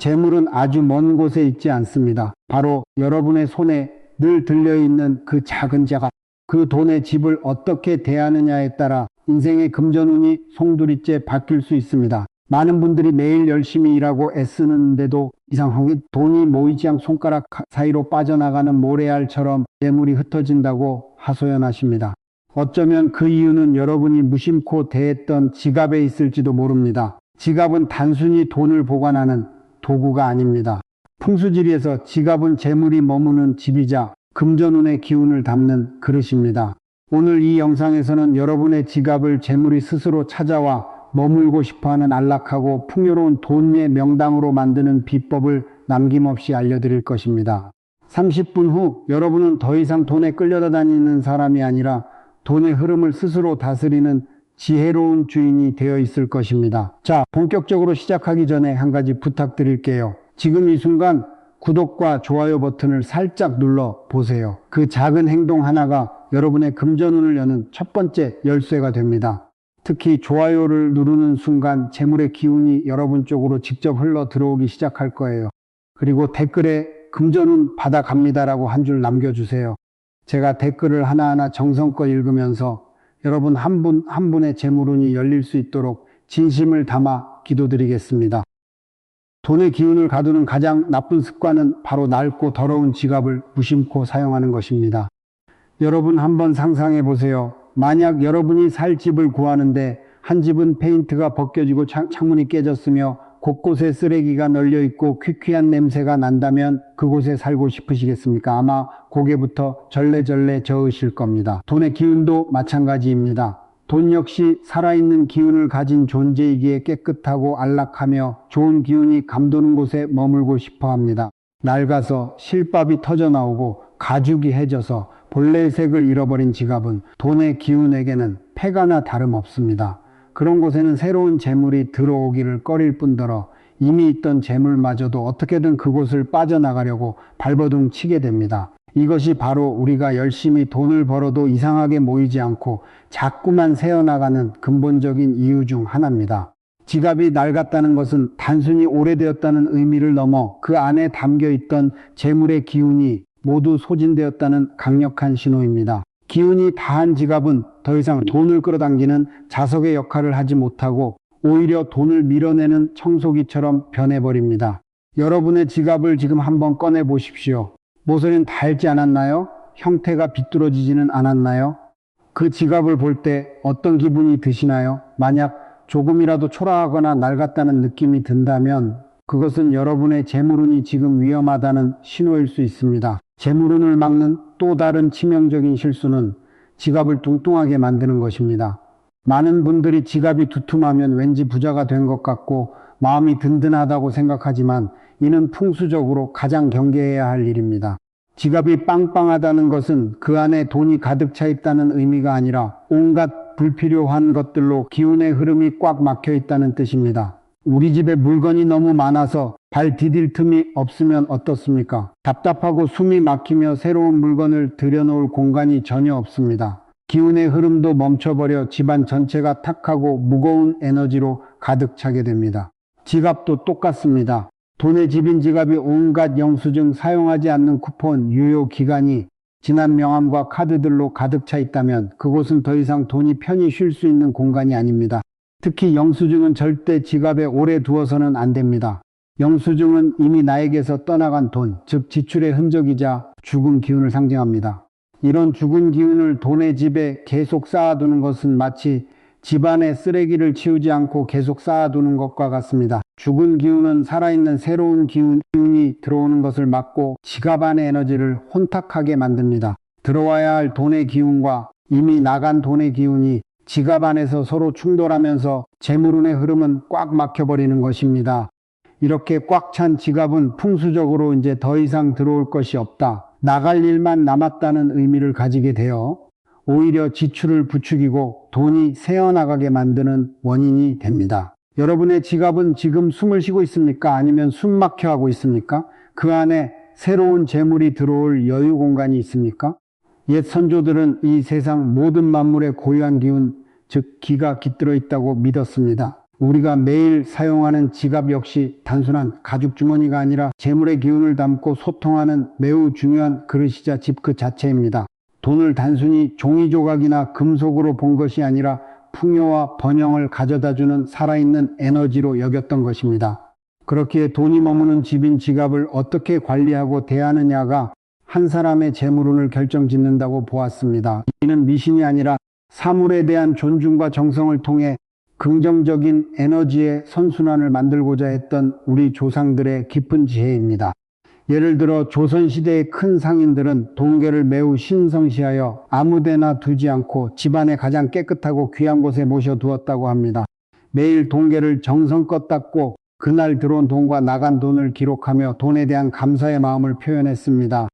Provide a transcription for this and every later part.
재물은 아주 먼 곳에 있지 않습니다. 바로 여러분의 손에 늘 들려있는 그 작은 자가, 그 돈의 집을 어떻게 대하느냐에 따라 인생의 금전운이 송두리째 바뀔 수 있습니다. 많은 분들이 매일 열심히 일하고 애쓰는데도 이상하게 돈이 모이지 않고 손가락 사이로 빠져나가는 모래알처럼 재물이 흩어진다고 하소연하십니다. 어쩌면 그 이유는 여러분이 무심코 대했던 지갑에 있을지도 모릅니다. 지갑은 단순히 돈을 보관하는 도구가 아닙니다. 풍수지리에서 지갑은 재물이 머무는 집이자 금전운의 기운을 담는 그릇입니다. 오늘 이 영상에서는 여러분의 지갑을 재물이 스스로 찾아와 머물고 싶어하는 안락하고 풍요로운 돈의 명당으로 만드는 비법을 남김없이 알려드릴 것입니다. 30분 후 여러분은 더 이상 돈에 끌려다니는 사람이 아니라 돈의 흐름을 스스로 다스리는 지혜로운 주인이 되어 있을 것입니다. 자, 본격적으로 시작하기 전에 한 가지 부탁드릴게요. 지금 이 순간 구독과 좋아요 버튼을 살짝 눌러 보세요. 그 작은 행동 하나가 여러분의 금전운을 여는 첫 번째 열쇠가 됩니다. 특히 좋아요를 누르는 순간 재물의 기운이 여러분 쪽으로 직접 흘러 들어오기 시작할 거예요. 그리고 댓글에 금전운 받아갑니다라고 한 줄 남겨주세요. 제가 댓글을 하나하나 정성껏 읽으면서 여러분 한 분 한 분의 재물운이 열릴 수 있도록 진심을 담아 기도드리겠습니다. 돈의 기운을 가두는 가장 나쁜 습관은 바로 낡고 더러운 지갑을 무심코 사용하는 것입니다. 여러분 한번 상상해 보세요. 만약 여러분이 살 집을 구하는데 한 집은 페인트가 벗겨지고 창문이 깨졌으며 곳곳에 쓰레기가 널려 있고 퀴퀴한 냄새가 난다면 그곳에 살고 싶으시겠습니까? 아마 고개부터 절레절레 저으실 겁니다. 돈의 기운도 마찬가지입니다. 돈 역시 살아있는 기운을 가진 존재이기에 깨끗하고 안락하며 좋은 기운이 감도는 곳에 머물고 싶어 합니다. 낡아서 실밥이 터져나오고 가죽이 해져서 본래의 색을 잃어버린 지갑은 돈의 기운에게는 폐가나 다름없습니다. 그런 곳에는 새로운 재물이 들어오기를 꺼릴 뿐더러 이미 있던 재물마저도 어떻게든 그곳을 빠져나가려고 발버둥 치게 됩니다. 이것이 바로 우리가 열심히 돈을 벌어도 이상하게 모이지 않고 자꾸만 새어나가는 근본적인 이유 중 하나입니다. 지갑이 낡았다는 것은 단순히 오래되었다는 의미를 넘어 그 안에 담겨있던 재물의 기운이 모두 소진되었다는 강력한 신호입니다. 기운이 다한 지갑은 더 이상 돈을 끌어당기는 자석의 역할을 하지 못하고 오히려 돈을 밀어내는 청소기처럼 변해버립니다. 여러분의 지갑을 지금 한번 꺼내 보십시오. 모서리는 닳지 않았나요? 형태가 비뚤어지지는 않았나요? 그 지갑을 볼 때 어떤 기분이 드시나요? 만약 조금이라도 초라하거나 낡았다는 느낌이 든다면 그것은 여러분의 재물운이 지금 위험하다는 신호일 수 있습니다. 재물운을 막는 또 다른 치명적인 실수는 지갑을 뚱뚱하게 만드는 것입니다. 많은 분들이 지갑이 두툼하면 왠지 부자가 된 것 같고 마음이 든든하다고 생각하지만 이는 풍수적으로 가장 경계해야 할 일입니다. 지갑이 빵빵하다는 것은 그 안에 돈이 가득 차 있다는 의미가 아니라 온갖 불필요한 것들로 기운의 흐름이 꽉 막혀 있다는 뜻입니다. 우리 집에 물건이 너무 많아서 발 디딜 틈이 없으면 어떻습니까? 답답하고 숨이 막히며 새로운 물건을 들여놓을 공간이 전혀 없습니다. 기운의 흐름도 멈춰버려 집안 전체가 탁하고 무거운 에너지로 가득 차게 됩니다. 지갑도 똑같습니다. 돈의 집인 지갑이 온갖 영수증, 사용하지 않는 쿠폰, 유효 기간이 지난 명함과 카드들로 가득 차 있다면 그곳은 더 이상 돈이 편히 쉴 수 있는 공간이 아닙니다. 특히 영수증은 절대 지갑에 오래 두어서는 안 됩니다. 영수증은 이미 나에게서 떠나간 돈, 즉 지출의 흔적이자 죽은 기운을 상징합니다. 이런 죽은 기운을 돈의 집에 계속 쌓아두는 것은 마치 집안의 쓰레기를 치우지 않고 계속 쌓아두는 것과 같습니다. 죽은 기운은 살아있는 새로운 기운이 들어오는 것을 막고 지갑 안의 에너지를 혼탁하게 만듭니다. 들어와야 할 돈의 기운과 이미 나간 돈의 기운이 지갑 안에서 서로 충돌하면서 재물운의 흐름은 꽉 막혀버리는 것입니다. 이렇게 꽉 찬 지갑은 풍수적으로 이제 더 이상 들어올 것이 없다, 나갈 일만 남았다는 의미를 가지게 되어 오히려 지출을 부추기고 돈이 새어나가게 만드는 원인이 됩니다. 여러분의 지갑은 지금 숨을 쉬고 있습니까? 아니면 숨 막혀 하고 있습니까? 그 안에 새로운 재물이 들어올 여유 공간이 있습니까? 옛 선조들은 이 세상 모든 만물의 고유한 기운, 즉 기가 깃들어 있다고 믿었습니다. 우리가 매일 사용하는 지갑 역시 단순한 가죽 주머니가 아니라 재물의 기운을 담고 소통하는 매우 중요한 그릇이자 집 그 자체입니다. 돈을 단순히 종이 조각이나 금속으로 본 것이 아니라 풍요와 번영을 가져다주는 살아있는 에너지로 여겼던 것입니다. 그렇기에 돈이 머무는 집인 지갑을 어떻게 관리하고 대하느냐가 한 사람의 재물운을 결정짓는다고 보았습니다. 이는 미신이 아니라 사물에 대한 존중과 정성을 통해 긍정적인 에너지의 선순환을 만들고자 했던 우리 조상들의 깊은 지혜입니다. 예를 들어 조선시대의 큰 상인들은 동계를 매우 신성시하여 아무데나 두지 않고 집안에 가장 깨끗하고 귀한 곳에 모셔두었다고 합니다. 매일 동계를 정성껏 닦고 그날 들어온 돈과 나간 돈을 기록하며 돈에 대한 감사의 마음을 표현했습니다.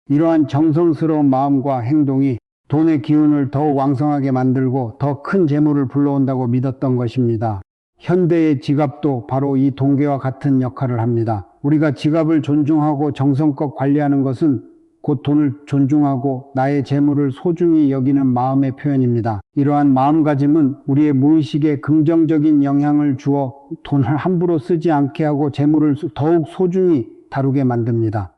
이러한 정성스러운 마음과 행동이 돈의 기운을 더욱 왕성하게 만들고 더 큰 재물을 불러온다고 믿었던 것입니다. 현대의 지갑도 바로 이 동계와 같은 역할을 합니다. 우리가 지갑을 존중하고 정성껏 관리하는 것은 곧 돈을 존중하고 나의 재물을 소중히 여기는 마음의 표현입니다. 이러한 마음가짐은 우리의 무의식에 긍정적인 영향을 주어 돈을 함부로 쓰지 않게 하고 재물을 더욱 소중히 다루게 만듭니다.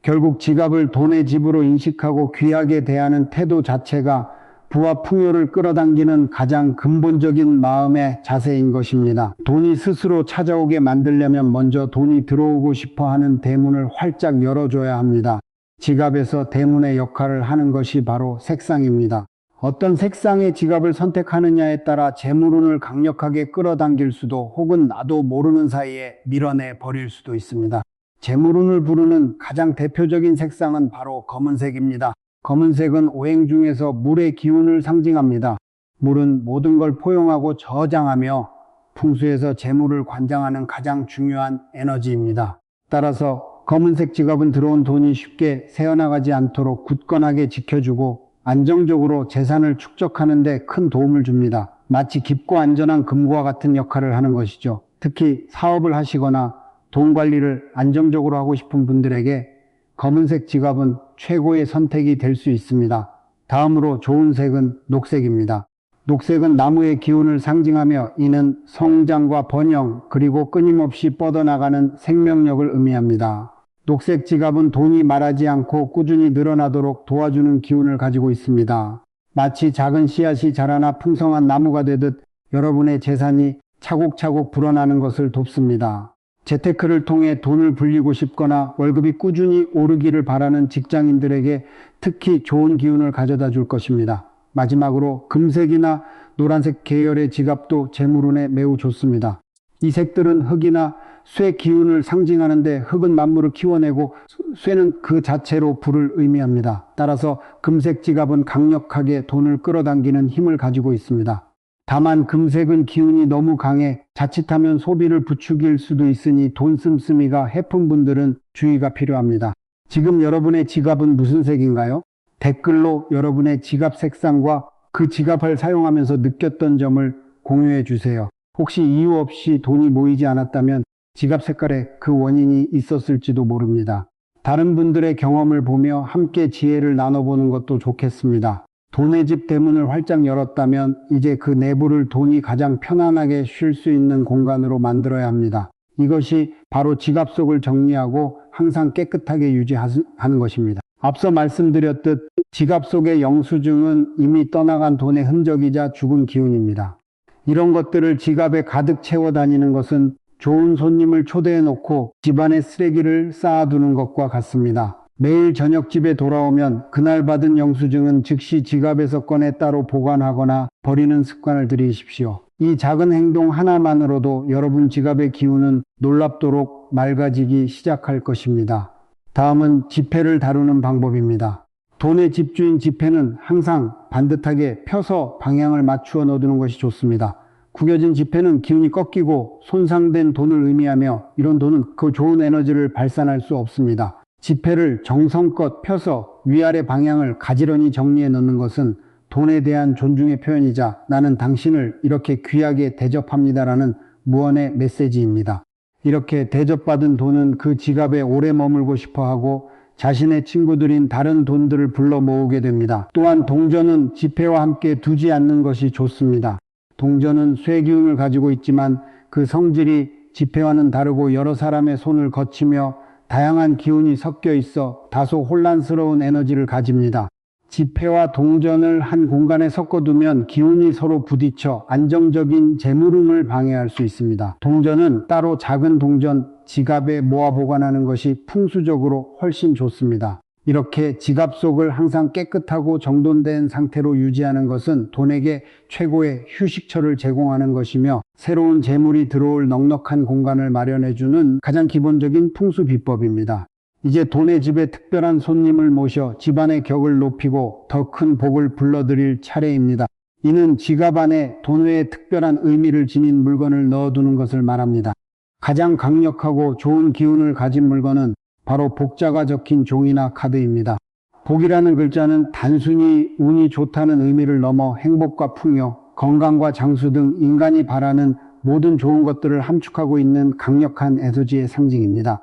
결국 지갑을 돈의 집으로 인식하고 귀하게 대하는 태도 자체가 부와 풍요를 끌어당기는 가장 근본적인 마음의 자세인 것입니다. 돈이 스스로 찾아오게 만들려면 먼저 돈이 들어오고 싶어 하는 대문을 활짝 열어줘야 합니다. 지갑에서 대문의 역할을 하는 것이 바로 색상입니다. 어떤 색상의 지갑을 선택하느냐에 따라 재물운을 강력하게 끌어당길 수도 혹은 나도 모르는 사이에 밀어내 버릴 수도 있습니다. 재물운을 부르는 가장 대표적인 색상은 바로 검은색입니다. 검은색은 오행 중에서 물의 기운을 상징합니다. 물은 모든 걸 포용하고 저장하며 풍수에서 재물을 관장하는 가장 중요한 에너지입니다. 따라서 검은색 지갑은 들어온 돈이 쉽게 새어나가지 않도록 굳건하게 지켜주고 안정적으로 재산을 축적하는 데 큰 도움을 줍니다. 마치 깊고 안전한 금고와 같은 역할을 하는 것이죠. 특히 사업을 하시거나 돈 관리를 안정적으로 하고 싶은 분들에게 검은색 지갑은 최고의 선택이 될 수 있습니다. 다음으로 좋은 색은 녹색입니다. 녹색은 나무의 기운을 상징하며 이는 성장과 번영 그리고 끊임없이 뻗어나가는 생명력을 의미합니다. 녹색 지갑은 돈이 마르지 않고 꾸준히 늘어나도록 도와주는 기운을 가지고 있습니다. 마치 작은 씨앗이 자라나 풍성한 나무가 되듯 여러분의 재산이 차곡차곡 불어나는 것을 돕습니다. 재테크를 통해 돈을 불리고 싶거나 월급이 꾸준히 오르기를 바라는 직장인들에게 특히 좋은 기운을 가져다 줄 것입니다. 마지막으로 금색이나 노란색 계열의 지갑도 재물운에 매우 좋습니다. 이 색들은 흙이나 쇠 기운을 상징하는데 흙은 만물을 키워내고 쇠는 그 자체로 불을 의미합니다. 따라서 금색 지갑은 강력하게 돈을 끌어당기는 힘을 가지고 있습니다. 다만 금색은 기운이 너무 강해 자칫하면 소비를 부추길 수도 있으니 돈 씀씀이가 해픈 분들은 주의가 필요합니다. 지금 여러분의 지갑은 무슨 색인가요? 댓글로 여러분의 지갑 색상과 그 지갑을 사용하면서 느꼈던 점을 공유해 주세요. 혹시 이유 없이 돈이 모이지 않았다면 지갑 색깔에 그 원인이 있었을지도 모릅니다. 다른 분들의 경험을 보며 함께 지혜를 나눠보는 것도 좋겠습니다. 돈의 집 대문을 활짝 열었다면 이제 그 내부를 돈이 가장 편안하게 쉴 수 있는 공간으로 만들어야 합니다. 이것이 바로 지갑 속을 정리하고 항상 깨끗하게 유지하는 것입니다. 앞서 말씀드렸듯 지갑 속의 영수증은 이미 떠나간 돈의 흔적이자 죽은 기운입니다. 이런 것들을 지갑에 가득 채워 다니는 것은 좋은 손님을 초대해 놓고 집안에 쓰레기를 쌓아두는 것과 같습니다. 매일 저녁 집에 돌아오면 그날 받은 영수증은 즉시 지갑에서 꺼내 따로 보관하거나 버리는 습관을 들이십시오. 이 작은 행동 하나만으로도 여러분 지갑의 기운은 놀랍도록 맑아지기 시작할 것입니다. 다음은 지폐를 다루는 방법입니다. 돈의 집주인 지폐는 항상 반듯하게 펴서 방향을 맞추어 넣어두는 것이 좋습니다. 구겨진 지폐는 기운이 꺾이고 손상된 돈을 의미하며 이런 돈은 그 좋은 에너지를 발산할 수 없습니다. 지폐를 정성껏 펴서 위아래 방향을 가지런히 정리해 놓는 것은 돈에 대한 존중의 표현이자 나는 당신을 이렇게 귀하게 대접합니다라는 무언의 메시지입니다. 이렇게 대접받은 돈은 그 지갑에 오래 머물고 싶어하고 자신의 친구들인 다른 돈들을 불러 모으게 됩니다. 또한 동전은 지폐와 함께 두지 않는 것이 좋습니다. 동전은 쇠 기운을 가지고 있지만 그 성질이 지폐와는 다르고 여러 사람의 손을 거치며 다양한 기운이 섞여 있어 다소 혼란스러운 에너지를 가집니다. 지폐와 동전을 한 공간에 섞어두면 기운이 서로 부딪혀 안정적인 재물운을 방해할 수 있습니다. 동전은 따로 작은 동전, 지갑에 모아 보관하는 것이 풍수적으로 훨씬 좋습니다. 이렇게 지갑 속을 항상 깨끗하고 정돈된 상태로 유지하는 것은 돈에게 최고의 휴식처를 제공하는 것이며 새로운 재물이 들어올 넉넉한 공간을 마련해주는 가장 기본적인 풍수 비법입니다. 이제 돈의 집에 특별한 손님을 모셔 집안의 격을 높이고 더 큰 복을 불러드릴 차례입니다. 이는 지갑 안에 돈 외에 특별한 의미를 지닌 물건을 넣어두는 것을 말합니다. 가장 강력하고 좋은 기운을 가진 물건은 바로 복자가 적힌 종이나 카드입니다. 복이라는 글자는 단순히 운이 좋다는 의미를 넘어 행복과 풍요, 건강과 장수 등 인간이 바라는 모든 좋은 것들을 함축하고 있는 강력한 에너지의 상징입니다.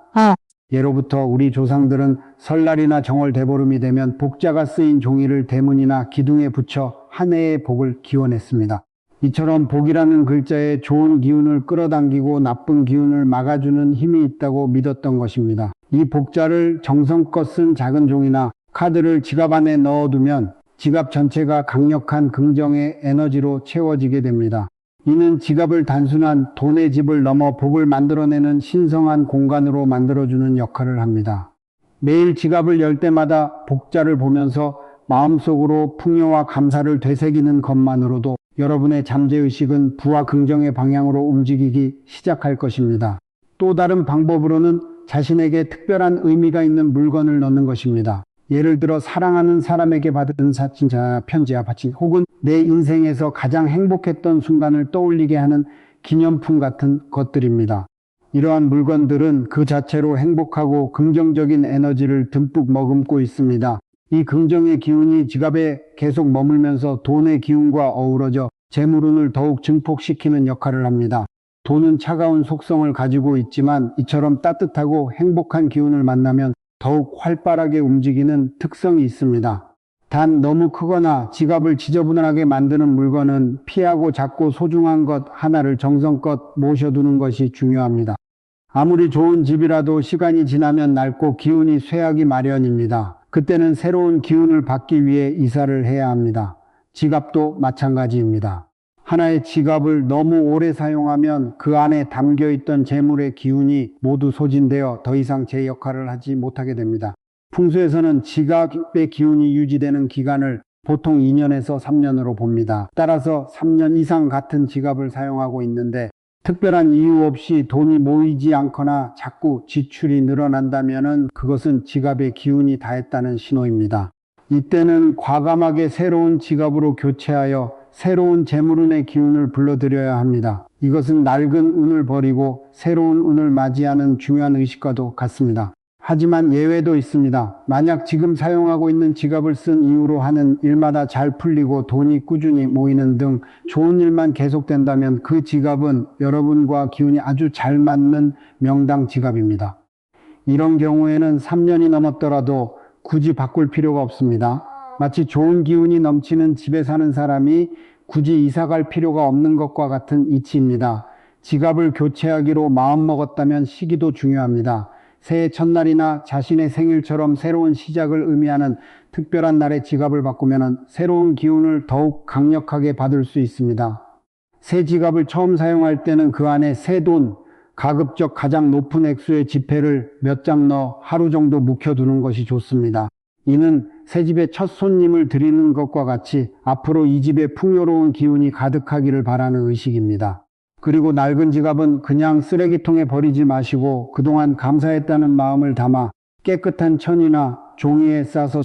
예로부터 우리 조상들은 설날이나 정월 대보름이 되면 복자가 쓰인 종이를 대문이나 기둥에 붙여 한 해의 복을 기원했습니다. 이처럼 복이라는 글자에 좋은 기운을 끌어당기고 나쁜 기운을 막아주는 힘이 있다고 믿었던 것입니다. 이 복자를 정성껏 쓴 작은 종이나 카드를 지갑 안에 넣어두면 지갑 전체가 강력한 긍정의 에너지로 채워지게 됩니다. 이는 지갑을 단순한 돈의 집을 넘어 복을 만들어내는 신성한 공간으로 만들어주는 역할을 합니다. 매일 지갑을 열 때마다 복자를 보면서 마음속으로 풍요와 감사를 되새기는 것만으로도 여러분의 잠재의식은 부와 긍정의 방향으로 움직이기 시작할 것입니다. 또 다른 방법으로는 자신에게 특별한 의미가 있는 물건을 넣는 것입니다. 예를 들어 사랑하는 사람에게 받은 사진이나 편지와 받침, 혹은 내 인생에서 가장 행복했던 순간을 떠올리게 하는 기념품 같은 것들입니다. 이러한 물건들은 그 자체로 행복하고 긍정적인 에너지를 듬뿍 머금고 있습니다. 이 긍정의 기운이 지갑에 계속 머물면서 돈의 기운과 어우러져 재물운을 더욱 증폭시키는 역할을 합니다. 돈은 차가운 속성을 가지고 있지만 이처럼 따뜻하고 행복한 기운을 만나면 더욱 활발하게 움직이는 특성이 있습니다. 단 너무 크거나 지갑을 지저분하게 만드는 물건은 피하고 작고 소중한 것 하나를 정성껏 모셔두는 것이 중요합니다. 아무리 좋은 집이라도 시간이 지나면 낡고 기운이 쇠하기 마련입니다. 그때는 새로운 기운을 받기 위해 이사를 해야 합니다. 지갑도 마찬가지입니다. 하나의 지갑을 너무 오래 사용하면 그 안에 담겨있던 재물의 기운이 모두 소진되어 더 이상 제 역할을 하지 못하게 됩니다. 풍수에서는 지갑의 기운이 유지되는 기간을 보통 2년에서 3년으로 봅니다. 따라서 3년 이상 같은 지갑을 사용하고 있는데 특별한 이유 없이 돈이 모이지 않거나 자꾸 지출이 늘어난다면 그것은 지갑의 기운이 다했다는 신호입니다. 이때는 과감하게 새로운 지갑으로 교체하여 새로운 재물운의 기운을 불러들여야 합니다. 이것은 낡은 운을 버리고 새로운 운을 맞이하는 중요한 의식과도 같습니다. 하지만 예외도 있습니다. 만약 지금 사용하고 있는 지갑을 쓴 이후로 하는 일마다 잘 풀리고 돈이 꾸준히 모이는 등 좋은 일만 계속된다면 그 지갑은 여러분과 기운이 아주 잘 맞는 명당 지갑입니다. 이런 경우에는 3년이 넘었더라도 굳이 바꿀 필요가 없습니다. 마치 좋은 기운이 넘치는 집에 사는 사람이 굳이 이사 갈 필요가 없는 것과 같은 이치입니다. 지갑을 교체하기로 마음먹었다면 시기도 중요합니다. 새해 첫날이나 자신의 생일처럼 새로운 시작을 의미하는 특별한 날에 지갑을 바꾸면 새로운 기운을 더욱 강력하게 받을 수 있습니다. 새 지갑을 처음 사용할 때는 그 안에 새 돈, 가급적 가장 높은 액수의 지폐를 몇 장 넣어 하루 정도 묵혀두는 것이 좋습니다. 이는 새 집에 첫 손님을 드리는 것과 같이 앞으로 이 집에 풍요로운 기운이 가득하기를 바라는 의식입니다. 그리고 낡은 지갑은 그냥 쓰레기통에 버리지 마시고 그동안 감사했다는 마음을 담아 깨끗한 천이나 종이에 싸서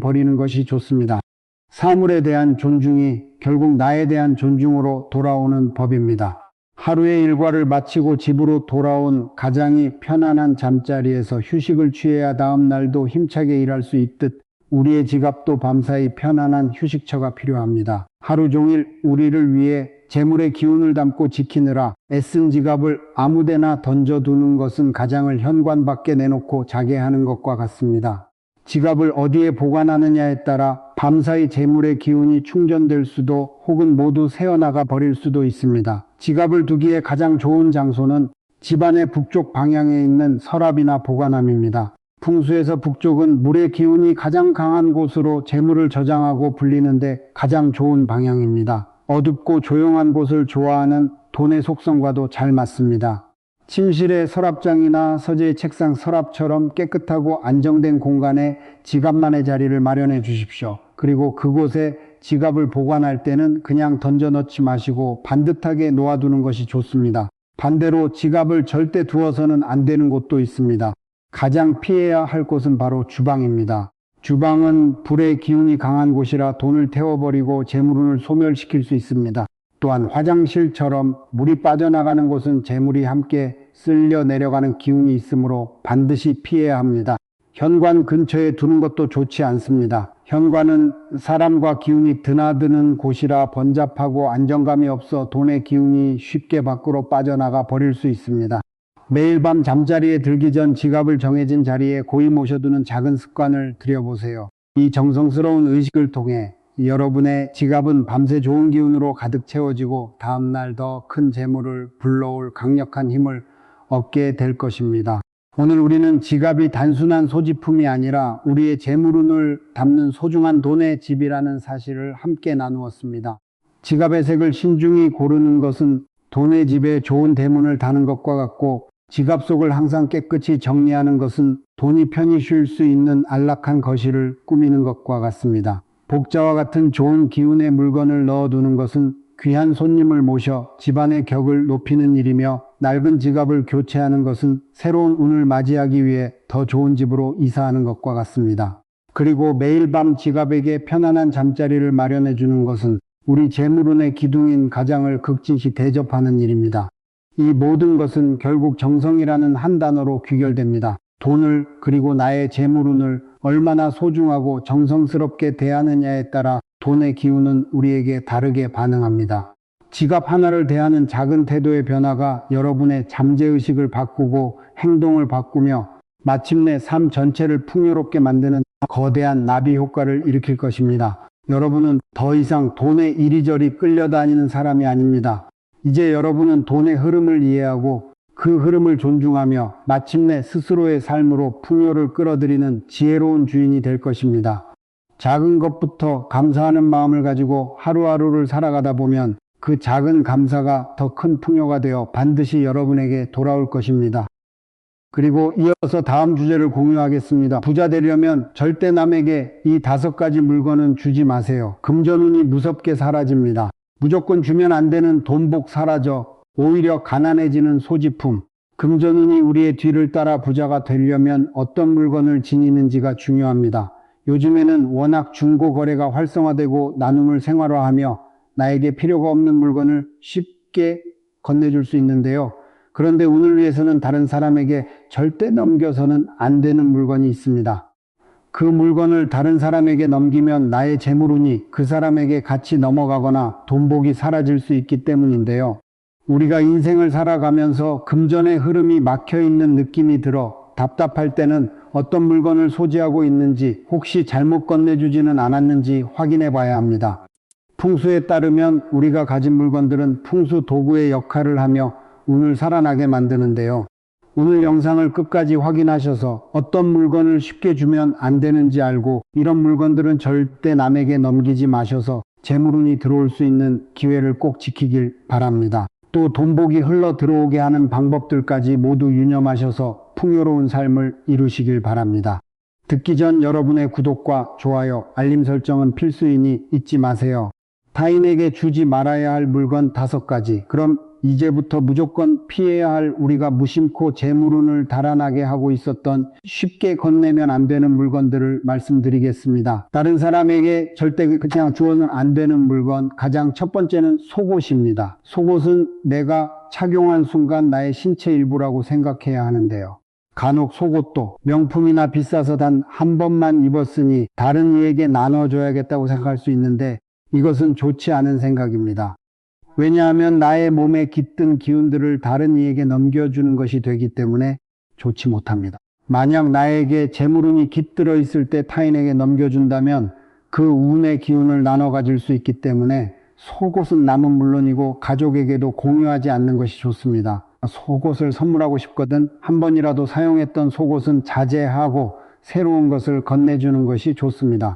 버리는 것이 좋습니다. 사물에 대한 존중이 결국 나에 대한 존중으로 돌아오는 법입니다. 하루의 일과를 마치고 집으로 돌아온 가장이 편안한 잠자리에서 휴식을 취해야 다음 날도 힘차게 일할 수 있듯 우리의 지갑도 밤사이 편안한 휴식처가 필요합니다. 하루 종일 우리를 위해 재물의 기운을 담고 지키느라 애쓴 지갑을 아무데나 던져두는 것은 가장을 현관 밖에 내놓고 자게 하는 것과 같습니다. 지갑을 어디에 보관하느냐에 따라 밤사이 재물의 기운이 충전될 수도 혹은 모두 새어나가 버릴 수도 있습니다. 지갑을 두기에 가장 좋은 장소는 집안의 북쪽 방향에 있는 서랍이나 보관함입니다. 풍수에서 북쪽은 물의 기운이 가장 강한 곳으로 재물을 저장하고 불리는데 가장 좋은 방향입니다. 어둡고 조용한 곳을 좋아하는 돈의 속성과도 잘 맞습니다. 침실의 서랍장이나 서재의 책상 서랍처럼 깨끗하고 안정된 공간에 지갑만의 자리를 마련해 주십시오. 그리고 그곳에 지갑을 보관할 때는 그냥 던져 넣지 마시고 반듯하게 놓아두는 것이 좋습니다. 반대로 지갑을 절대 두어서는 안 되는 곳도 있습니다. 가장 피해야 할 곳은 바로 주방입니다. 주방은 불의 기운이 강한 곳이라 돈을 태워버리고 재물운을 소멸시킬 수 있습니다. 또한 화장실처럼 물이 빠져나가는 곳은 재물이 함께 쓸려 내려가는 기운이 있으므로 반드시 피해야 합니다. 현관 근처에 두는 것도 좋지 않습니다. 현관은 사람과 기운이 드나드는 곳이라 번잡하고 안정감이 없어 돈의 기운이 쉽게 밖으로 빠져나가 버릴 수 있습니다. 매일 밤 잠자리에 들기 전 지갑을 정해진 자리에 고이 모셔두는 작은 습관을 들여보세요. 이 정성스러운 의식을 통해 여러분의 지갑은 밤새 좋은 기운으로 가득 채워지고 다음날 더 큰 재물을 불러올 강력한 힘을 얻게 될 것입니다. 오늘 우리는 지갑이 단순한 소지품이 아니라 우리의 재물운을 담는 소중한 돈의 집이라는 사실을 함께 나누었습니다. 지갑의 색을 신중히 고르는 것은 돈의 집에 좋은 대문을 다는 것과 같고, 지갑 속을 항상 깨끗이 정리하는 것은 돈이 편히 쉴 수 있는 안락한 거실을 꾸미는 것과 같습니다. 복자와 같은 좋은 기운의 물건을 넣어두는 것은 귀한 손님을 모셔 집안의 격을 높이는 일이며, 낡은 지갑을 교체하는 것은 새로운 운을 맞이하기 위해 더 좋은 집으로 이사하는 것과 같습니다. 그리고 매일 밤 지갑에게 편안한 잠자리를 마련해 주는 것은 우리 재물운의 기둥인 가장을 극진히 대접하는 일입니다. 이 모든 것은 결국 정성이라는 한 단어로 귀결됩니다. 돈을, 그리고 나의 재물운을 얼마나 소중하고 정성스럽게 대하느냐에 따라 돈의 기운은 우리에게 다르게 반응합니다. 지갑 하나를 대하는 작은 태도의 변화가 여러분의 잠재의식을 바꾸고 행동을 바꾸며 마침내 삶 전체를 풍요롭게 만드는 거대한 나비 효과를 일으킬 것입니다. 여러분은 더 이상 돈에 이리저리 끌려다니는 사람이 아닙니다. 이제 여러분은 돈의 흐름을 이해하고 그 흐름을 존중하며 마침내 스스로의 삶으로 풍요를 끌어들이는 지혜로운 주인이 될 것입니다. 작은 것부터 감사하는 마음을 가지고 하루하루를 살아가다 보면 그 작은 감사가 더 큰 풍요가 되어 반드시 여러분에게 돌아올 것입니다. 그리고 이어서 다음 주제를 공유하겠습니다. 부자 되려면 절대 남에게 이 5가지 물건은 주지 마세요. 금전운이 무섭게 사라집니다. 무조건 주면 안 되는 돈복 사라져 오히려 가난해지는 소지품. 금전운이 우리의 뒤를 따라 부자가 되려면 어떤 물건을 지니는지가 중요합니다. 요즘에는 워낙 중고 거래가 활성화되고 나눔을 생활화하며 나에게 필요가 없는 물건을 쉽게 건네줄 수 있는데요. 그런데 운을 위해서는 다른 사람에게 절대 넘겨서는 안 되는 물건이 있습니다. 그 물건을 다른 사람에게 넘기면 나의 재물운이 그 사람에게 같이 넘어가거나 돈복이 사라질 수 있기 때문인데요. 우리가 인생을 살아가면서 금전의 흐름이 막혀있는 느낌이 들어 답답할 때는 어떤 물건을 소지하고 있는지, 혹시 잘못 건네주지는 않았는지 확인해 봐야 합니다. 풍수에 따르면 우리가 가진 물건들은 풍수 도구의 역할을 하며 운을 살아나게 만드는데요. 오늘 영상을 끝까지 확인하셔서 어떤 물건을 쉽게 주면 안 되는지 알고 이런 물건들은 절대 남에게 넘기지 마셔서 재물운이 들어올 수 있는 기회를 꼭 지키길 바랍니다. 또 돈복이 흘러 들어오게 하는 방법들까지 모두 유념하셔서 풍요로운 삶을 이루시길 바랍니다. 듣기 전 여러분의 구독과 좋아요, 알림 설정은 필수이니 잊지 마세요. 타인에게 주지 말아야 할 물건 5가지. 그럼 이제부터 무조건 피해야 할 우리가 무심코 재물운을 달아나게 하고 있었던 쉽게 건네면 안 되는 물건들을 말씀드리겠습니다. 다른 사람에게 절대 그냥 주어는 안 되는 물건, 가장 첫 번째는 속옷입니다. 속옷은 내가 착용한 순간 나의 신체 일부라고 생각해야 하는데요. 간혹 속옷도 명품이나 비싸서 단 한 번만 입었으니 다른 이에게 나눠줘야겠다고 생각할 수 있는데, 이것은 좋지 않은 생각입니다. 왜냐하면 나의 몸에 깃든 기운들을 다른 이에게 넘겨주는 것이 되기 때문에 좋지 못합니다. 만약 나에게 재물운이 깃들어 있을 때 타인에게 넘겨준다면 그 운의 기운을 나눠 가질 수 있기 때문에 속옷은 남은 물론이고 가족에게도 공유하지 않는 것이 좋습니다. 속옷을 선물하고 싶거든 한 번이라도 사용했던 속옷은 자제하고 새로운 것을 건네주는 것이 좋습니다.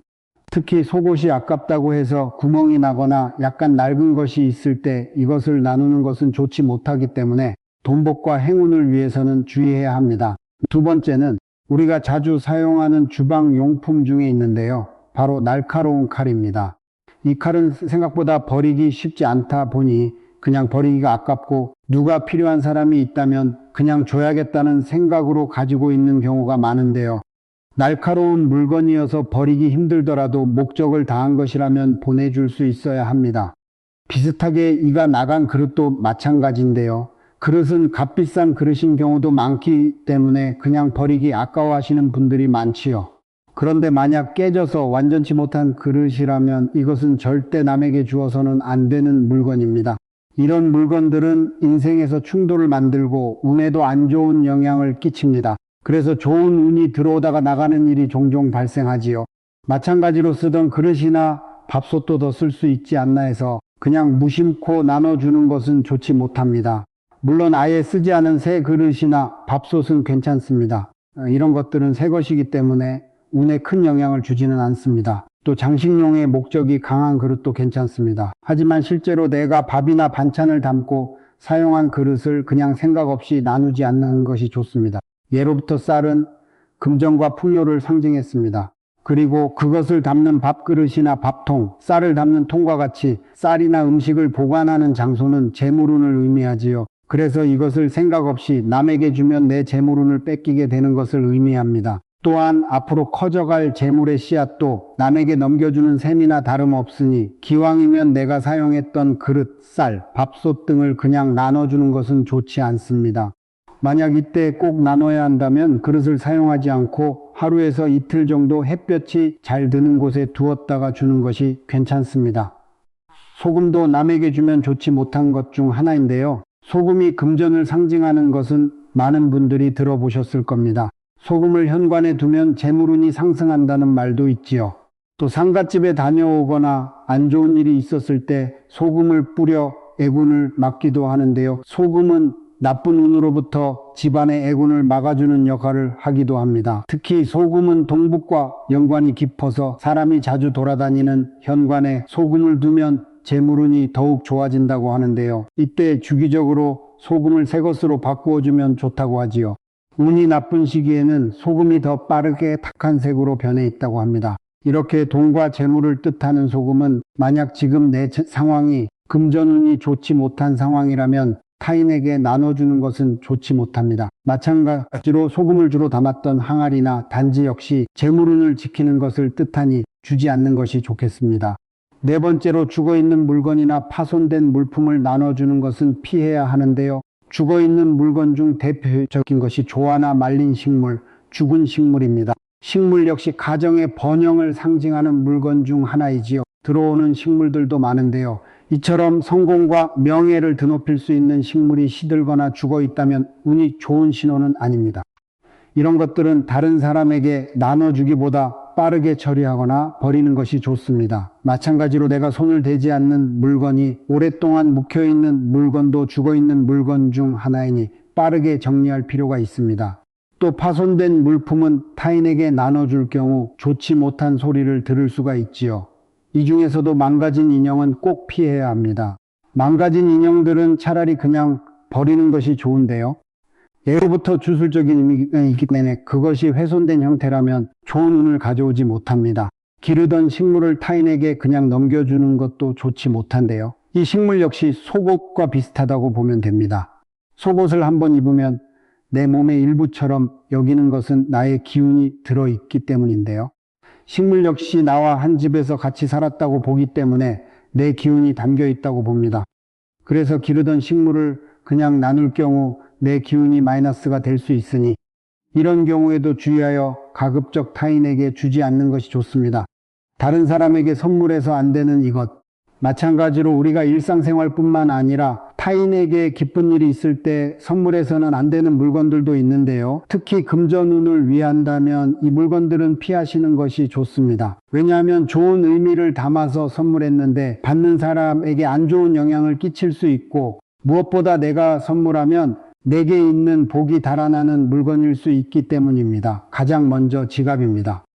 특히 속옷이 아깝다고 해서 구멍이 나거나 약간 낡은 것이 있을 때 이것을 나누는 것은 좋지 못하기 때문에 돈복과 행운을 위해서는 주의해야 합니다. 두 번째는 우리가 자주 사용하는 주방 용품 중에 있는데요. 바로 날카로운 칼입니다. 이 칼은 생각보다 버리기 쉽지 않다 보니 그냥 버리기가 아깝고 누가 필요한 사람이 있다면 그냥 줘야겠다는 생각으로 가지고 있는 경우가 많은데요. 날카로운 물건이어서 버리기 힘들더라도 목적을 다한 것이라면 보내줄 수 있어야 합니다. 비슷하게 이가 나간 그릇도 마찬가지인데요. 그릇은 값비싼 그릇인 경우도 많기 때문에 그냥 버리기 아까워하시는 분들이 많지요. 그런데 만약 깨져서 완전치 못한 그릇이라면 이것은 절대 남에게 주어서는 안 되는 물건입니다. 이런 물건들은 인생에서 충돌을 만들고 운에도 안 좋은 영향을 끼칩니다. 그래서 좋은 운이 들어오다가 나가는 일이 종종 발생하지요. 마찬가지로 쓰던 그릇이나 밥솥도 더 쓸 수 있지 않나 해서 그냥 무심코 나눠주는 것은 좋지 못합니다. 물론 아예 쓰지 않은 새 그릇이나 밥솥은 괜찮습니다. 이런 것들은 새 것이기 때문에 운에 큰 영향을 주지는 않습니다. 또 장식용의 목적이 강한 그릇도 괜찮습니다. 하지만 실제로 내가 밥이나 반찬을 담고 사용한 그릇을 그냥 생각 없이 나누지 않는 것이 좋습니다. 예로부터 쌀은 금전과 풍요를 상징했습니다. 그리고 그것을 담는 밥그릇이나 밥통, 쌀을 담는 통과 같이 쌀이나 음식을 보관하는 장소는 재물운을 의미하지요. 그래서 이것을 생각 없이 남에게 주면 내 재물운을 뺏기게 되는 것을 의미합니다. 또한 앞으로 커져갈 재물의 씨앗도 남에게 넘겨주는 셈이나 다름없으니 기왕이면 내가 사용했던 그릇, 쌀, 밥솥 등을 그냥 나눠주는 것은 좋지 않습니다. 만약 이때 꼭 나눠야 한다면 그릇을 사용하지 않고 하루에서 이틀 정도 햇볕이 잘 드는 곳에 두었다가 주는 것이 괜찮습니다. 소금도 남에게 주면 좋지 못한 것 중 하나인데요. 소금이 금전을 상징하는 것은 많은 분들이 들어보셨을 겁니다. 소금을 현관에 두면 재물운이 상승한다는 말도 있지요. 또 상갓집에 다녀오거나 안 좋은 일이 있었을 때 소금을 뿌려 애군을 막기도 하는데요. 소금은 나쁜 운으로부터 집안의 애군을 막아주는 역할을 하기도 합니다. 특히 소금은 동북과 연관이 깊어서 사람이 자주 돌아다니는 현관에 소금을 두면 재물운이 더욱 좋아진다고 하는데요. 이때 주기적으로 소금을 새 것으로 바꾸어주면 좋다고 하지요. 운이 나쁜 시기에는 소금이 더 빠르게 탁한 색으로 변해 있다고 합니다. 이렇게 돈과 재물을 뜻하는 소금은 만약 지금 내 상황이 금전운이 좋지 못한 상황이라면 타인에게 나눠주는 것은 좋지 못합니다. 마찬가지로 소금을 주로 담았던 항아리나 단지 역시 재물운을 지키는 것을 뜻하니 주지 않는 것이 좋겠습니다. 네 번째로 죽어있는 물건이나 파손된 물품을 나눠주는 것은 피해야 하는데요. 죽어있는 물건 중 대표적인 것이 조화나 말린 식물, 죽은 식물입니다. 식물 역시 가정의 번영을 상징하는 물건 중 하나이지요. 들어오는 식물들도 많은데요. 이처럼 성공과 명예를 드높일 수 있는 식물이 시들거나 죽어 있다면 운이 좋은 신호는 아닙니다. 이런 것들은 다른 사람에게 나눠주기보다 빠르게 처리하거나 버리는 것이 좋습니다. 마찬가지로 내가 손을 대지 않는 물건이 오랫동안 묵혀있는 물건도 죽어있는 물건 중 하나이니 빠르게 정리할 필요가 있습니다. 또 파손된 물품은 타인에게 나눠줄 경우 좋지 못한 소리를 들을 수가 있지요. 이 중에서도 망가진 인형은 꼭 피해야 합니다. 망가진 인형들은 차라리 그냥 버리는 것이 좋은데요. 예로부터 주술적인 의미가 있기 때문에 그것이 훼손된 형태라면 좋은 운을 가져오지 못합니다. 기르던 식물을 타인에게 그냥 넘겨주는 것도 좋지 못한데요. 이 식물 역시 속옷과 비슷하다고 보면 됩니다. 속옷을 한번 입으면 내 몸의 일부처럼 여기는 것은 나의 기운이 들어있기 때문인데요. 식물 역시 나와 한 집에서 같이 살았다고 보기 때문에 내 기운이 담겨 있다고 봅니다. 그래서 기르던 식물을 그냥 나눌 경우 내 기운이 마이너스가 될 수 있으니 이런 경우에도 주의하여 가급적 타인에게 주지 않는 것이 좋습니다. 다른 사람에게 선물해서 안 되는 이것, 마찬가지로 우리가 일상생활뿐만 아니라 타인에게 기쁜 일이 있을 때 선물해서는 안 되는 물건들도 있는데요. 특히 금전운을 위한다면 이 물건들은 피하시는 것이 좋습니다. 왜냐하면 좋은 의미를 담아서 선물했는데 받는 사람에게 안 좋은 영향을 끼칠 수 있고, 무엇보다 내가 선물하면 내게 있는 복이 달아나는 물건일 수 있기 때문입니다. 가장 먼저 지갑입니다.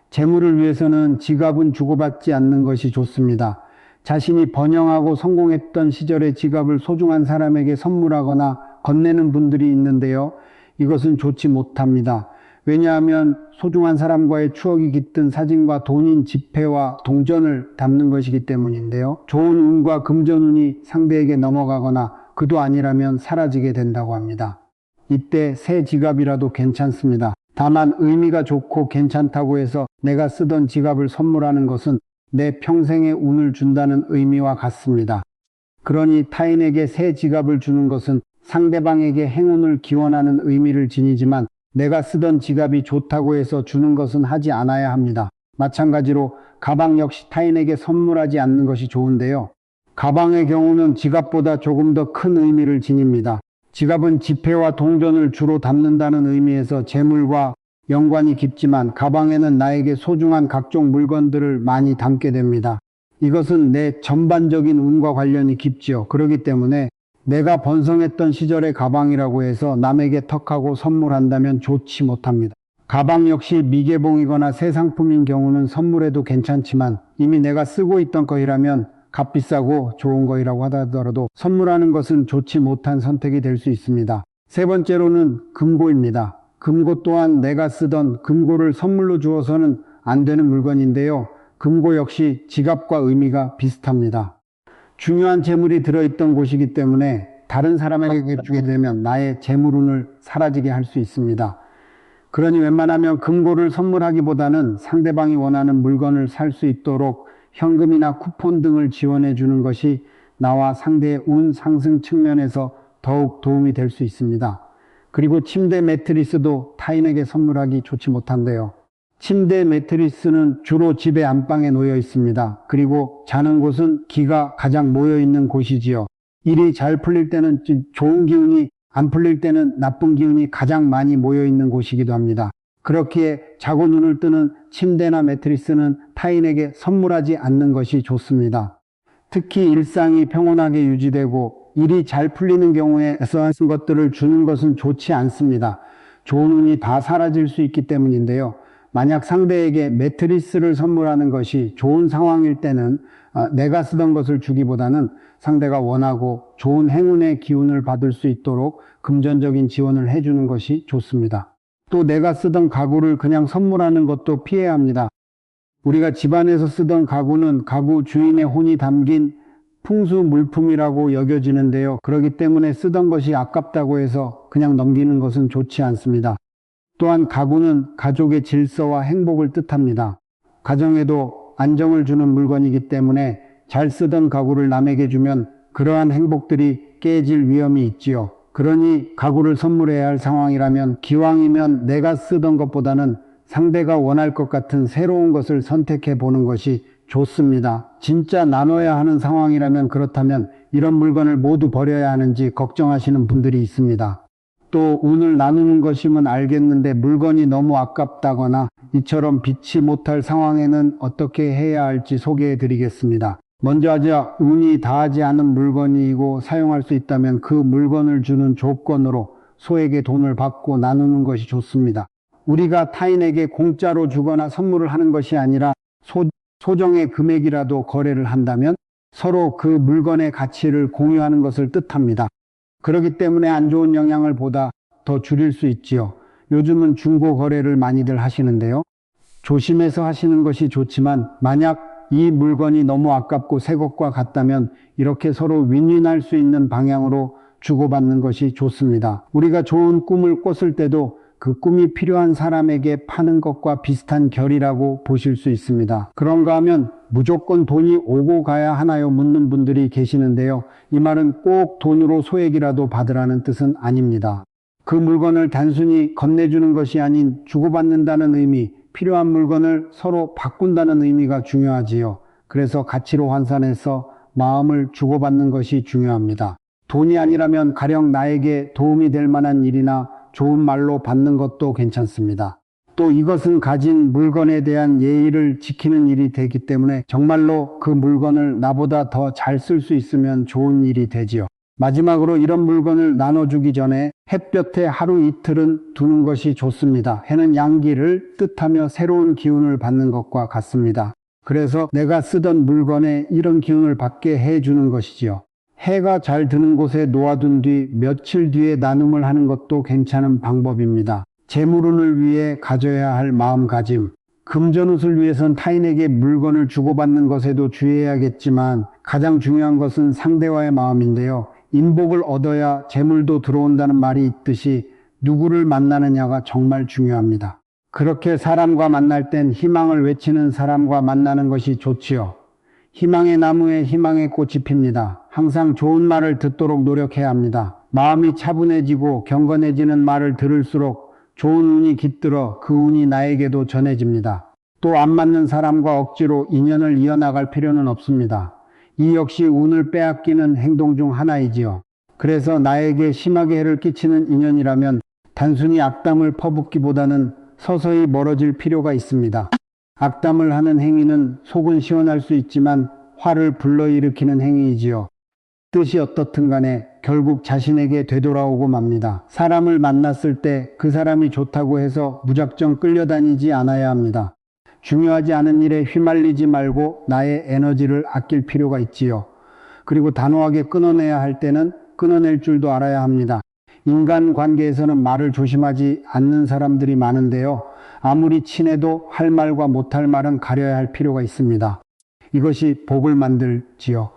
재물을 위해서는 지갑은 주고받지 않는 것이 좋습니다. 자신이 번영하고 성공했던 시절의 지갑을 소중한 사람에게 선물하거나 건네는 분들이 있는데요. 이것은 좋지 못합니다. 왜냐하면 소중한 사람과의 추억이 깃든 사진과 돈인 지폐와 동전을 담는 것이기 때문인데요. 좋은 운과 금전운이 상대에게 넘어가거나 그도 아니라면 사라지게 된다고 합니다. 이때 새 지갑이라도 괜찮습니다. 다만 의미가 좋고 괜찮다고 해서 내가 쓰던 지갑을 선물하는 것은 내 평생의 운을 준다는 의미와 같습니다. 그러니 타인에게 새 지갑을 주는 것은 상대방에게 행운을 기원하는 의미를 지니지만 내가 쓰던 지갑이 좋다고 해서 주는 것은 하지 않아야 합니다. 마찬가지로 가방 역시 타인에게 선물하지 않는 것이 좋은데요. 가방의 경우는 지갑보다 조금 더 큰 의미를 지닙니다. 지갑은 지폐와 동전을 주로 담는다는 의미에서 재물과 연관이 깊지만 가방에는 나에게 소중한 각종 물건들을 많이 담게 됩니다. 이것은 내 전반적인 운과 관련이 깊지요. 그렇기 때문에 내가 번성했던 시절의 가방이라고 해서 남에게 턱하고 선물한다면 좋지 못합니다. 가방 역시 미개봉이거나 새 상품인 경우는 선물해도 괜찮지만 이미 내가 쓰고 있던 것이라면 값비싸고 좋은 것이라고 하더라도 선물하는 것은 좋지 못한 선택이 될 수 있습니다. 세 번째로는 금고입니다. 금고 또한 내가 쓰던 금고를 선물로 주어서는 안 되는 물건인데요. 금고 역시 지갑과 의미가 비슷합니다. 중요한 재물이 들어있던 곳이기 때문에 다른 사람에게 주게 되면 나의 재물운을 사라지게 할 수 있습니다. 그러니 웬만하면 금고를 선물하기보다는 상대방이 원하는 물건을 살 수 있도록 현금이나 쿠폰 등을 지원해 주는 것이 나와 상대의 운 상승 측면에서 더욱 도움이 될 수 있습니다. 그리고 침대 매트리스도 타인에게 선물하기 좋지 못한데요. 침대 매트리스는 주로 집의 안방에 놓여 있습니다. 그리고 자는 곳은 기가 가장 모여 있는 곳이지요. 일이 잘 풀릴 때는 좋은 기운이, 안 풀릴 때는 나쁜 기운이 가장 많이 모여 있는 곳이기도 합니다. 그렇기에 자고 눈을 뜨는 침대나 매트리스는 타인에게 선물하지 않는 것이 좋습니다. 특히 일상이 평온하게 유지되고 일이 잘 풀리는 경우에 애써한 것들을 주는 것은 좋지 않습니다. 좋은 운이 다 사라질 수 있기 때문인데요. 만약 상대에게 매트리스를 선물하는 것이 좋은 상황일 때는 내가 쓰던 것을 주기보다는 상대가 원하고 좋은 행운의 기운을 받을 수 있도록 금전적인 지원을 해주는 것이 좋습니다. 또 내가 쓰던 가구를 그냥 선물하는 것도 피해야 합니다. 우리가 집안에서 쓰던 가구는 가구 주인의 혼이 담긴 풍수 물품이라고 여겨지는데요. 그렇기 때문에 쓰던 것이 아깝다고 해서 그냥 넘기는 것은 좋지 않습니다. 또한 가구는 가족의 질서와 행복을 뜻합니다. 가정에도 안정을 주는 물건이기 때문에 잘 쓰던 가구를 남에게 주면 그러한 행복들이 깨질 위험이 있지요. 그러니 가구를 선물해야 할 상황이라면 기왕이면 내가 쓰던 것보다는 상대가 원할 것 같은 새로운 것을 선택해 보는 것이 좋습니다. 진짜 나눠야 하는 상황이라면 그렇다면 이런 물건을 모두 버려야 하는지 걱정하시는 분들이 있습니다. 또 운을 나누는 것이면 알겠는데 물건이 너무 아깝다거나 이처럼 비치 못할 상황에는 어떻게 해야 할지 소개해 드리겠습니다. 먼저 운이 다하지 않은 물건이고 사용할 수 있다면 그 물건을 주는 조건으로 소에게 돈을 받고 나누는 것이 좋습니다. 우리가 타인에게 공짜로 주거나 선물을 하는 것이 아니라 소정의 금액이라도 거래를 한다면 서로 그 물건의 가치를 공유하는 것을 뜻합니다. 그렇기 때문에 안 좋은 영향을 보다 더 줄일 수 있지요. 요즘은 중고 거래를 많이들 하시는데요. 조심해서 하시는 것이 좋지만 만약 이 물건이 너무 아깝고 새 것과 같다면 이렇게 서로 윈윈할 수 있는 방향으로 주고받는 것이 좋습니다. 우리가 좋은 꿈을 꿨을 때도 그 꿈이 필요한 사람에게 파는 것과 비슷한 결이라고 보실 수 있습니다. 그런가 하면 무조건 돈이 오고 가야 하나요? 묻는 분들이 계시는데요. 이 말은 꼭 돈으로 소액이라도 받으라는 뜻은 아닙니다. 그 물건을 단순히 건네주는 것이 아닌 주고받는다는 의미, 필요한 물건을 서로 바꾼다는 의미가 중요하지요. 그래서 가치로 환산해서 마음을 주고받는 것이 중요합니다. 돈이 아니라면 가령 나에게 도움이 될 만한 일이나 좋은 말로 받는 것도 괜찮습니다. 또 이것은 가진 물건에 대한 예의를 지키는 일이 되기 때문에 정말로 그 물건을 나보다 더 잘 쓸 수 있으면 좋은 일이 되지요. 마지막으로 이런 물건을 나눠주기 전에 햇볕에 하루 이틀은 두는 것이 좋습니다. 해는 양기를 뜻하며 새로운 기운을 받는 것과 같습니다. 그래서 내가 쓰던 물건에 이런 기운을 받게 해주는 것이지요. 해가 잘 드는 곳에 놓아둔 뒤 며칠 뒤에 나눔을 하는 것도 괜찮은 방법입니다. 재물운을 위해 가져야 할 마음가짐. 금전운을 위해선 타인에게 물건을 주고받는 것에도 주의해야겠지만 가장 중요한 것은 상대와의 마음인데요. 인복을 얻어야 재물도 들어온다는 말이 있듯이 누구를 만나느냐가 정말 중요합니다. 그렇게 사람과 만날 땐 희망을 외치는 사람과 만나는 것이 좋지요. 희망의 나무에 희망의 꽃이 핍니다. 항상 좋은 말을 듣도록 노력해야 합니다. 마음이 차분해지고 경건해지는 말을 들을수록 좋은 운이 깃들어 그 운이 나에게도 전해집니다. 또 안 맞는 사람과 억지로 인연을 이어나갈 필요는 없습니다. 이 역시 운을 빼앗기는 행동 중 하나이지요. 그래서 나에게 심하게 해를 끼치는 인연이라면 단순히 악담을 퍼붓기보다는 서서히 멀어질 필요가 있습니다. 악담을 하는 행위는 속은 시원할 수 있지만 화를 불러일으키는 행위이지요. 뜻이 어떻든 간에 결국 자신에게 되돌아오고 맙니다. 사람을 만났을 때 그 사람이 좋다고 해서 무작정 끌려다니지 않아야 합니다. 중요하지 않은 일에 휘말리지 말고 나의 에너지를 아낄 필요가 있지요. 그리고 단호하게 끊어내야 할 때는 끊어낼 줄도 알아야 합니다. 인간관계에서는 말을 조심하지 않는 사람들이 많은데요. 아무리 친해도 할 말과 못할 말은 가려야 할 필요가 있습니다. 이것이 복을 만들지요.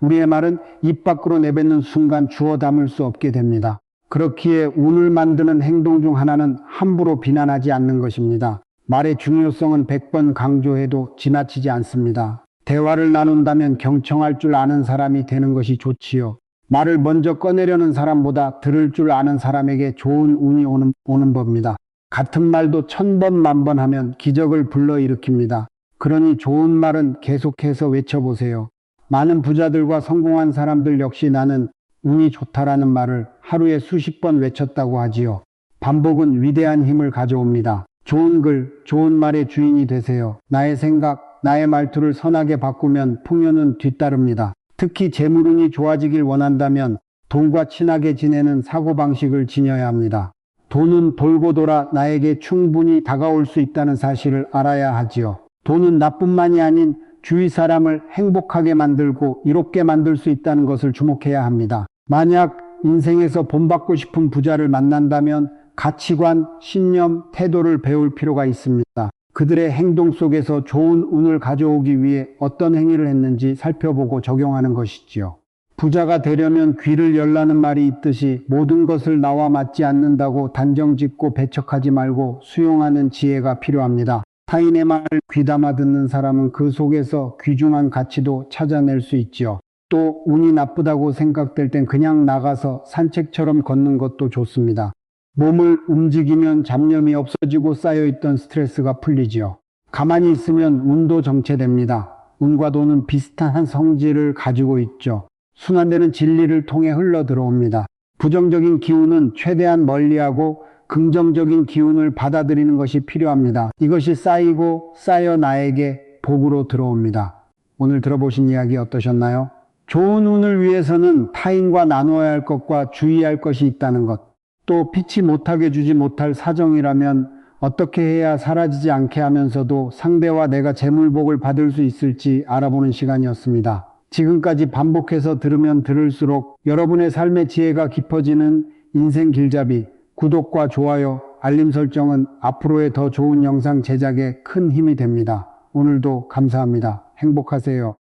우리의 말은 입 밖으로 내뱉는 순간 주워 담을 수 없게 됩니다. 그렇기에 운을 만드는 행동 중 하나는 함부로 비난하지 않는 것입니다. 말의 중요성은 100번 강조해도 지나치지 않습니다. 대화를 나눈다면 경청할 줄 아는 사람이 되는 것이 좋지요. 말을 먼저 꺼내려는 사람보다 들을 줄 아는 사람에게 좋은 운이 오는 법입니다. 같은 말도 1000번, 10,000번 하면 기적을 불러일으킵니다. 그러니 좋은 말은 계속해서 외쳐보세요. 많은 부자들과 성공한 사람들 역시 나는 운이 좋다라는 말을 하루에 수십 번 외쳤다고 하지요. 반복은 위대한 힘을 가져옵니다. 좋은 글, 좋은 말의 주인이 되세요. 나의 생각, 나의 말투를 선하게 바꾸면 풍요는 뒤따릅니다. 특히 재물운이 좋아지길 원한다면 돈과 친하게 지내는 사고방식을 지녀야 합니다. 돈은 돌고 돌아 나에게 충분히 다가올 수 있다는 사실을 알아야 하지요. 돈은 나뿐만이 아닌 주위 사람을 행복하게 만들고 이롭게 만들 수 있다는 것을 주목해야 합니다. 만약 인생에서 본받고 싶은 부자를 만난다면 가치관, 신념, 태도를 배울 필요가 있습니다. 그들의 행동 속에서 좋은 운을 가져오기 위해 어떤 행위를 했는지 살펴보고 적용하는 것이지요. 부자가 되려면 귀를 열라는 말이 있듯이 모든 것을 나와 맞지 않는다고 단정짓고 배척하지 말고 수용하는 지혜가 필요합니다. 타인의 말을 귀담아 듣는 사람은 그 속에서 귀중한 가치도 찾아낼 수 있지요. 또 운이 나쁘다고 생각될 땐 그냥 나가서 산책처럼 걷는 것도 좋습니다. 몸을 움직이면 잡념이 없어지고 쌓여있던 스트레스가 풀리지요. 가만히 있으면 운도 정체됩니다. 운과 돈은 비슷한 성질을 가지고 있죠. 순환되는 진리를 통해 흘러 들어옵니다. 부정적인 기운은 최대한 멀리하고 긍정적인 기운을 받아들이는 것이 필요합니다. 이것이 쌓이고 쌓여 나에게 복으로 들어옵니다. 오늘 들어보신 이야기 어떠셨나요? 좋은 운을 위해서는 타인과 나누어야 할 것과 주의할 것이 있다는 것, 또 피치 못하게 주지 못할 사정이라면 어떻게 해야 사라지지 않게 하면서도 상대와 내가 재물복을 받을 수 있을지 알아보는 시간이었습니다. 지금까지 반복해서 들으면 들을수록 여러분의 삶의 지혜가 깊어지는 인생 길잡이, 구독과 좋아요, 알림 설정은 앞으로의 더 좋은 영상 제작에 큰 힘이 됩니다. 오늘도 감사합니다. 행복하세요.